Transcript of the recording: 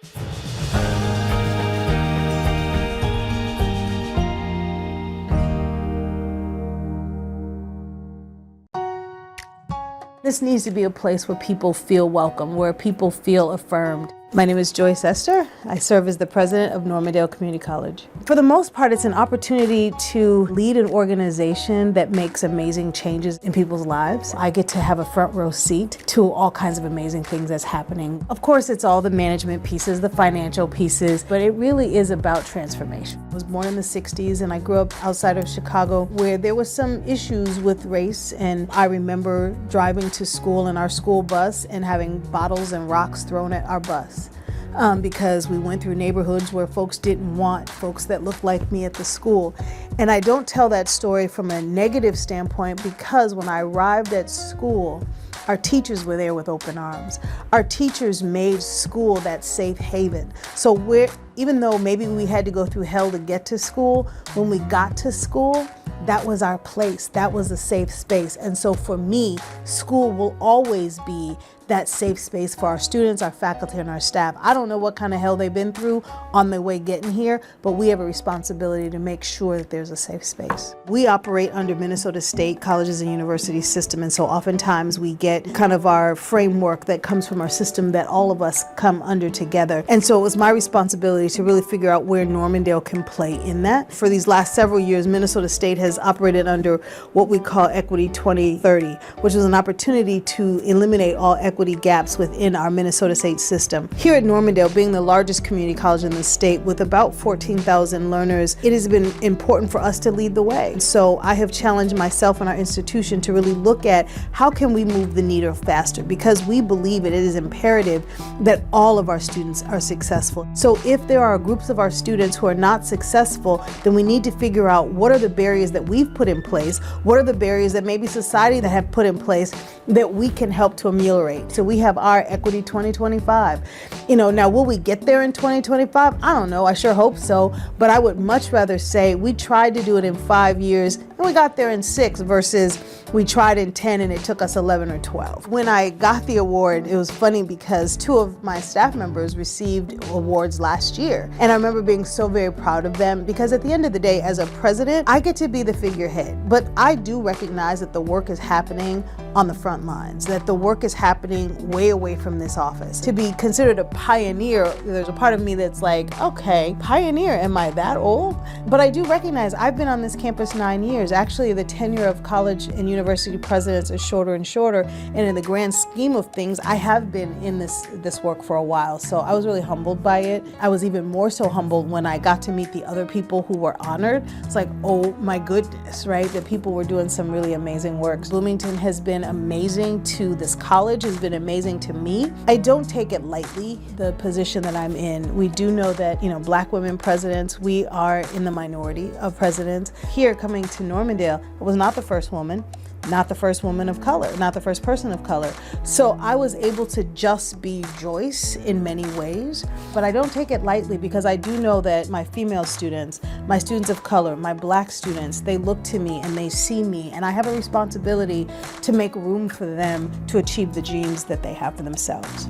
This needs to be a place where people feel welcome, where people feel affirmed. My name is Joyce Esther. I serve as the president of Normandale Community College. For the most part, it's an opportunity to lead an organization that makes amazing changes in people's lives. I get to have a front row seat to all kinds of amazing things that's happening. Of course, it's all the management pieces, the financial pieces, but it really is about transformation. I was born in the 60s and I grew up outside of Chicago where there was some issues with race, and I remember driving to school in our school bus and having bottles and rocks thrown at our bus. Because we went through neighborhoods where folks didn't want folks that looked like me at the school. And I don't tell that story from a negative standpoint, because when I arrived at school, our teachers were there with open arms. Our teachers made school that safe haven. So even though maybe we had to go through hell to get to school, when we got to school, that was our place. That was a safe space. And so for me, school will always be that safe space for our students, our faculty, and our staff. I don't know what kind of hell they've been through on their way getting here, but we have a responsibility to make sure that there's a safe space. We operate under Minnesota State Colleges and Universities system, and so oftentimes we get kind of our framework that comes from our system that all of us come under together. And so it was my responsibility to really figure out where Normandale can play in that. For these last several years, Minnesota State has operated under what we call Equity 2030, which is an opportunity to eliminate all equity gaps within our Minnesota State system. Here at Normandale, being the largest community college in the state with about 14,000 learners, it has been important for us to lead the way. So I have challenged myself and our institution to really look at how can we move the needle faster, because we believe it is imperative that all of our students are successful. So if there are groups of our students who are not successful, then we need to figure out what are the barriers that we've put in place, what are the barriers that maybe society that have put in place that we can help to ameliorate. So we have our Equity 2025. Now will we get there in 2025? I don't know, I sure hope so, but I would much rather say we tried to do it in 5 years and we got there in 6 versus we tried in 10 and it took us 11 or 12. When I got the award, it was funny because 2 of my staff members received awards last year. And I remember being so very proud of them, because at the end of the day, as a president, I get to be the figurehead. But I do recognize that the work is happening on the front lines, that the work is happening way away from this office. To be considered a pioneer, there's a part of me that's like, okay, pioneer, am I that old? But I do recognize I've been on this campus 9 years. Actually, the tenure of college and university presidents is shorter and shorter. And in the grand scheme of things, I have been in this work for a while. So I was really humbled by it. I was even more so humbled when I got to meet the other people who were honored. It's like, oh my goodness, right? That people were doing some really amazing work. Bloomington has been amazing to this college, has been amazing to me. I don't take it lightly, the position that I'm in. We do know that, Black women presidents, we are in the minority of presidents. Here coming to Normandale, I was not the first woman, not the first woman of color, not the first person of color. So I was able to just be Joyce in many ways, but I don't take it lightly, because I do know that my female students, my students of color, my Black students, they look to me and they see me, and I have a responsibility to make room for them to achieve the dreams that they have for themselves.